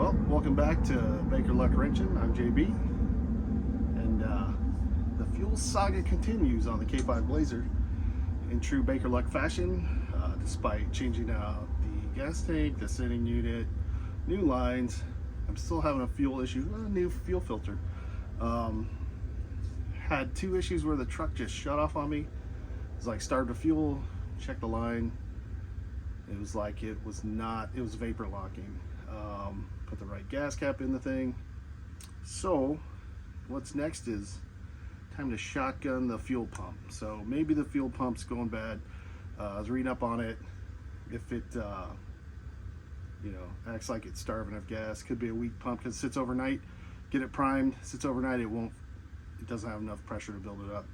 Well, welcome back to Baker Luck Wrenching. I'm JB, and the fuel saga continues on the K5 Blazer in true Baker Luck fashion. Despite changing out the gas tank, the sending unit, new lines, I'm still having a fuel issue. A new fuel filter. Had two issues where the truck just shut off on me. It was like started to fuel, checked the line. It was like it was vapor locking. Put the right gas cap in the thing. So what's next is time to shotgun the fuel pump. So maybe the fuel pump's going bad. I was reading up on it. If it acts like it's starving of gas, could be a weak pump because it sits overnight. Get it primed, sits overnight, it doesn't have enough pressure to build it up.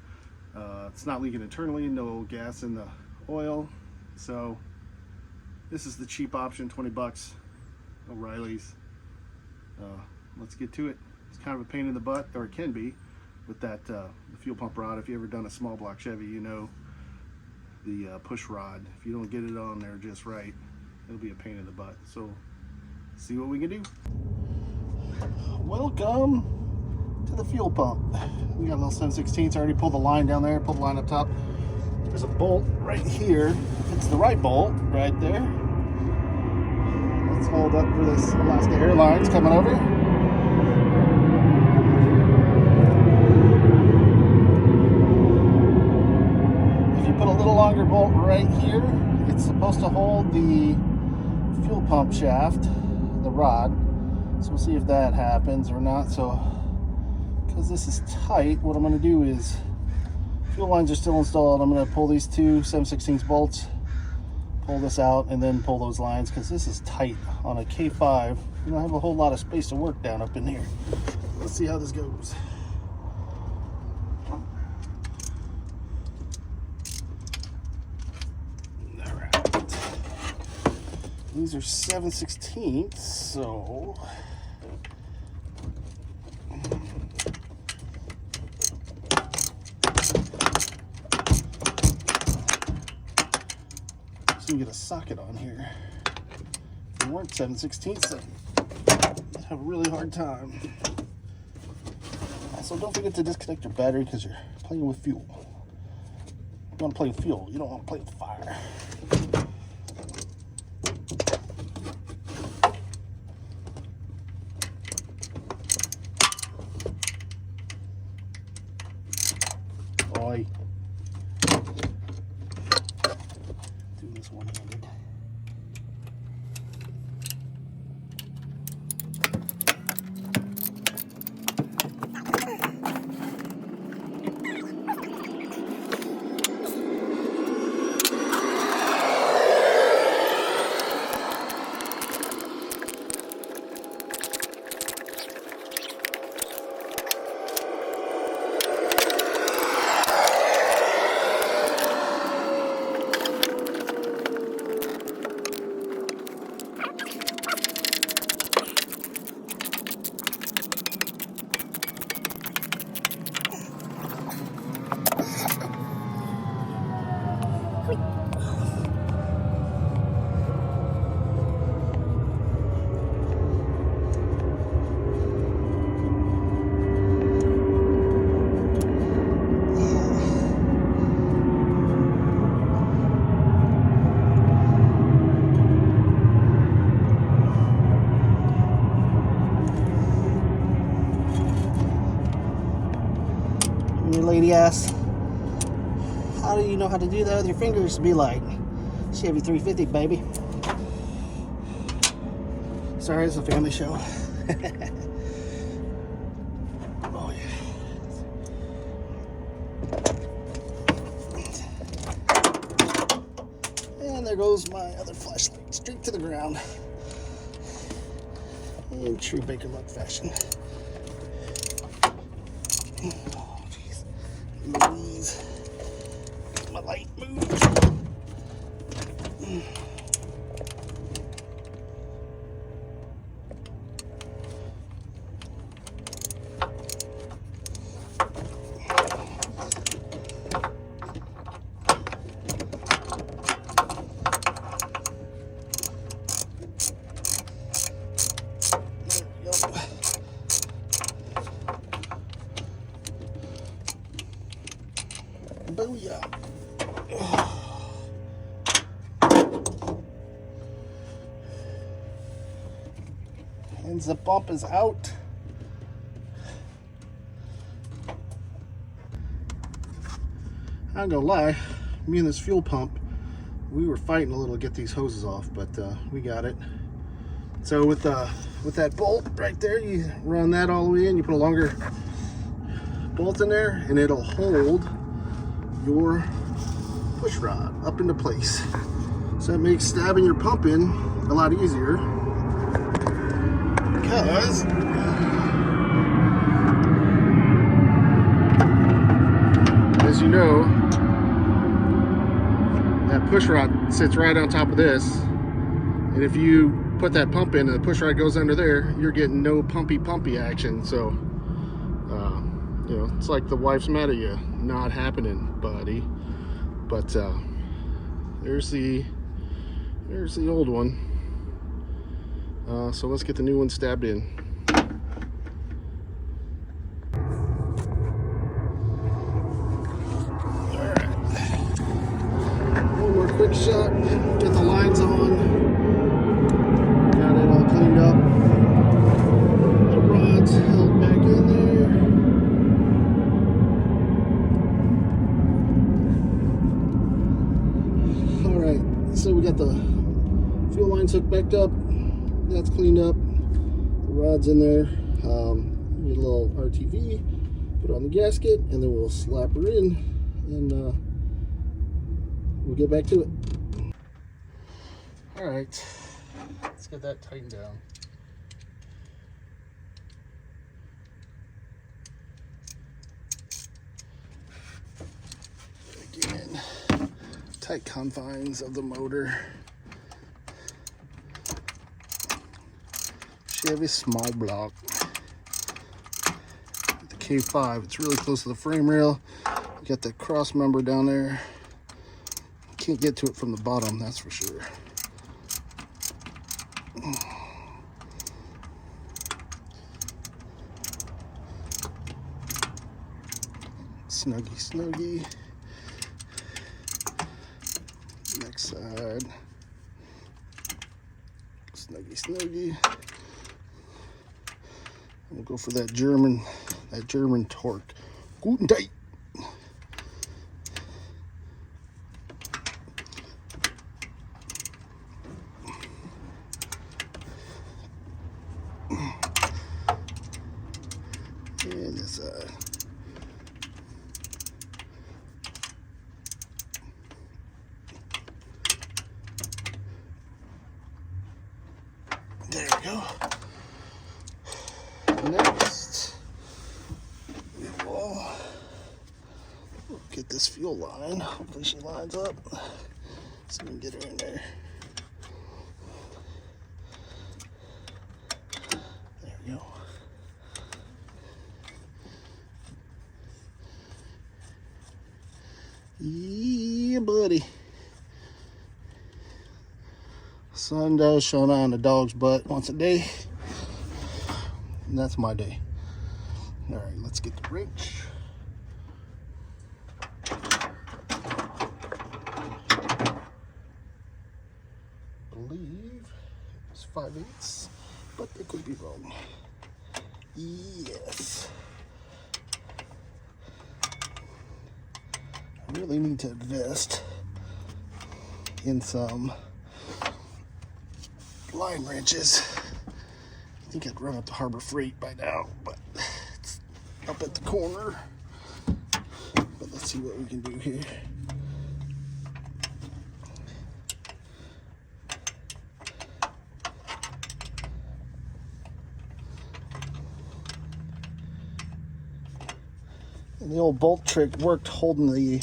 It's not leaking internally, no gas in the oil. So this is the cheap option, 20 bucks, O'Reilly's. Let's get to it. It's kind of a pain in the butt, or it can be, with that the fuel pump rod. If you ever done a small block Chevy, you know the push rod. If you don't get it on there just right, it'll be a pain in the butt. So see what we can do. Welcome to the fuel pump. We got a little 7/16. I already pulled the line down there, pulled the line up top. There's a bolt right here. It's the right bolt right there. Let's hold up for this elastic airlines coming over. If you put a little longer bolt right here, it's supposed to hold the fuel pump shaft, the rod. So we'll see if that happens or not. So, because this is tight, what I'm going to do is, fuel lines are still installed. I'm going to pull these two 7/16 bolts, pull this out, and then pull those lines, because this is tight on a K5. You don't have a whole lot of space to work down up in here. Let's see how this goes. All right. These are 7/16, so you get a socket on here. If they weren't 7/16, I'd have a really hard time. Also, don't forget to disconnect your battery because you're playing with fuel. You want to play with fuel, you don't want to play with fire. Oi. This one-handed. Your lady asks, how do you know how to do that with your fingers? Be like, Chevy 350, baby. Sorry, it's a family show. Oh yeah. And there goes my other flashlight, straight to the ground. In true Baker Luck fashion. Oh, jeez. Please. My light moved. And the bump is out. I'm gonna lie, me and this fuel pump, we were fighting a little to get these hoses off, but we got it. So with that bolt right there, you run that all the way in, you put a longer bolt in there, and it'll hold your push rod up into place. So it makes stabbing your pump in a lot easier, because as you know, that push rod sits right on top of this, and if you put that pump in and the push rod goes under there, you're getting no pumpy action. So you know, it's like the wife's mad at you. Not happening, buddy. But there's the old one. So let's get the new one stabbed in. Alright, one more quick shot, get the lines on, got it all cleaned up, the rods held back in there. Alright, so we got the fuel lines hooked back up, that's cleaned up, the rod's in there, get a little RTV, put it on the gasket, and then we'll slap her in, and we'll get back to it. Alright, let's get that tightened down. Again, tight confines of the motor. Chevy small block. The K5, it's really close to the frame rail. You got that cross member down there. Can't get to it from the bottom, that's for sure. Snuggy. Next side. Snuggy. We'll go for that German torque. Guten tight. And this side. There we go. Next, we'll get this fuel line. Hopefully she lines up so we can get her in there. There we go. Yeah, buddy. Sun does shine on the dog's butt once a day. And that's my day. All right, let's get the wrench. I believe it's 5/8, but it could be wrong. Yes. I really need to invest in some line wrenches. I think I'd run up to Harbor Freight by now, but it's up at the corner. But let's see what we can do here. And the old bolt trick worked, holding the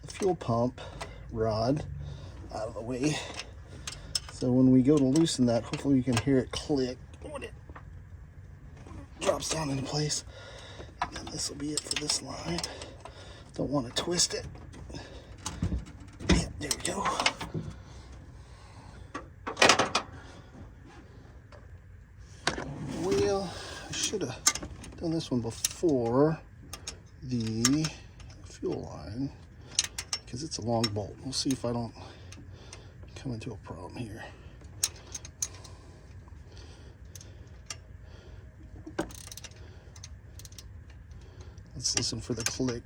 fuel pump rod out of the way. So when we go to loosen that, hopefully you can hear it click when it drops down into place. And then this will be it for this line. Don't want to twist it. Yeah, there we go. Well, I should have done this one before the fuel line, because it's a long bolt. We'll see if I don't come into a problem here. Let's listen for the click.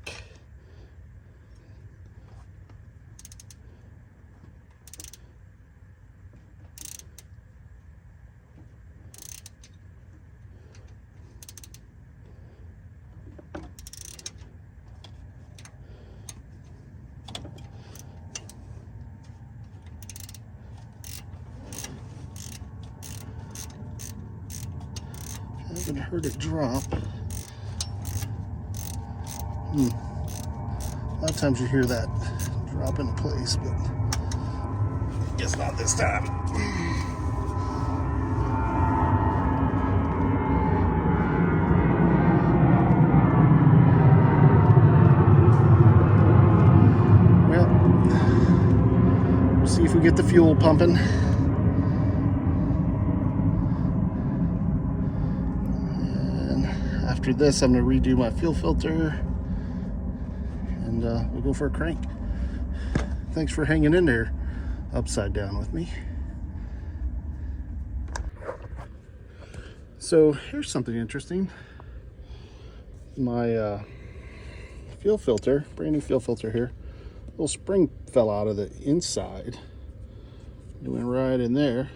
I haven't heard it drop. A lot of times you hear that drop into place, but I guess not this time. Well, we'll see if we get the fuel pumping. And after this, I'm going to redo my fuel filter. And we'll go for a crank. Thanks for hanging in there upside down with me. So here's something interesting. My fuel filter, brand new fuel filter here, little spring fell out of the inside. It went right in there.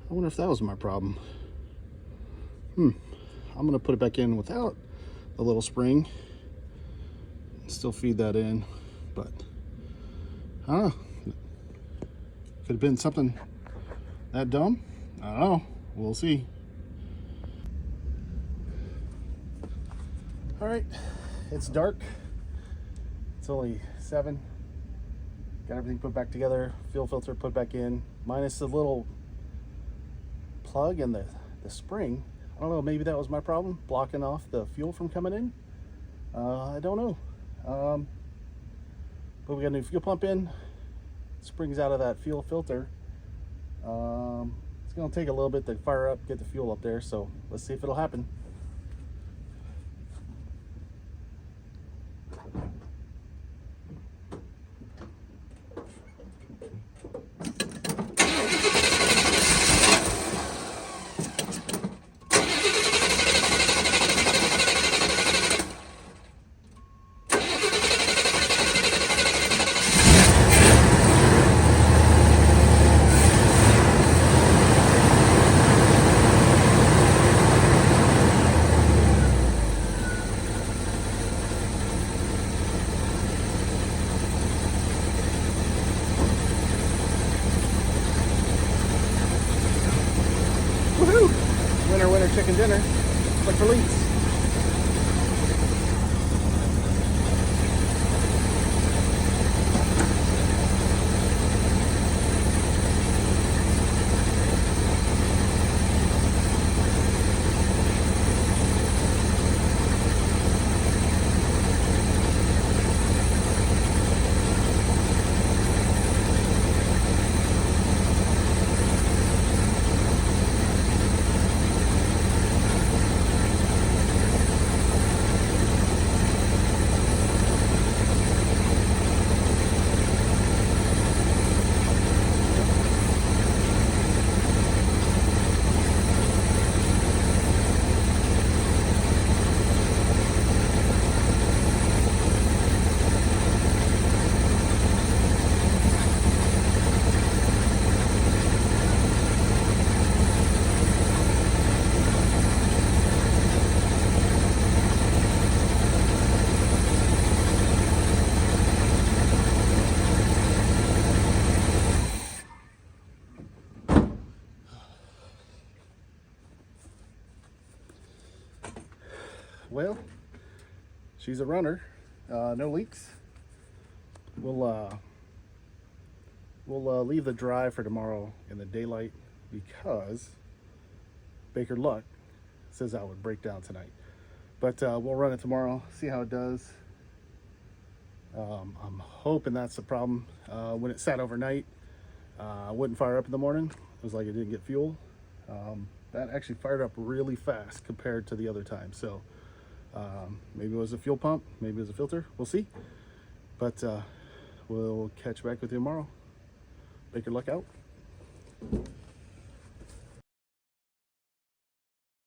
I wonder if that was my problem. I'm gonna put it back in without the little spring. Still feed that in, but I don't know. Could have been something that dumb. I don't know. We'll see. All right, it's dark. It's only 7. Got everything put back together. Fuel filter put back in, minus the little plug and the spring. I don't know. Maybe that was my problem, blocking off the fuel from coming in. I don't know. But we got a new fuel pump in. Springs out of that fuel filter. It's gonna take a little bit to fire up, get the fuel up there, so let's see if it'll happen. Woohoo! Winner, chicken dinner. Click for links. Well, she's a runner. No leaks. We'll leave the dry for tomorrow in the daylight because Baker Luck says that would break down tonight. But we'll run it tomorrow, see how it does. I'm hoping that's the problem. When it sat overnight, I wouldn't fire up in the morning. It was like it didn't get fuel. That actually fired up really fast compared to the other time. So maybe it was a fuel pump, maybe it was a filter. We'll see. But we'll catch back with you tomorrow. Baker, luck out.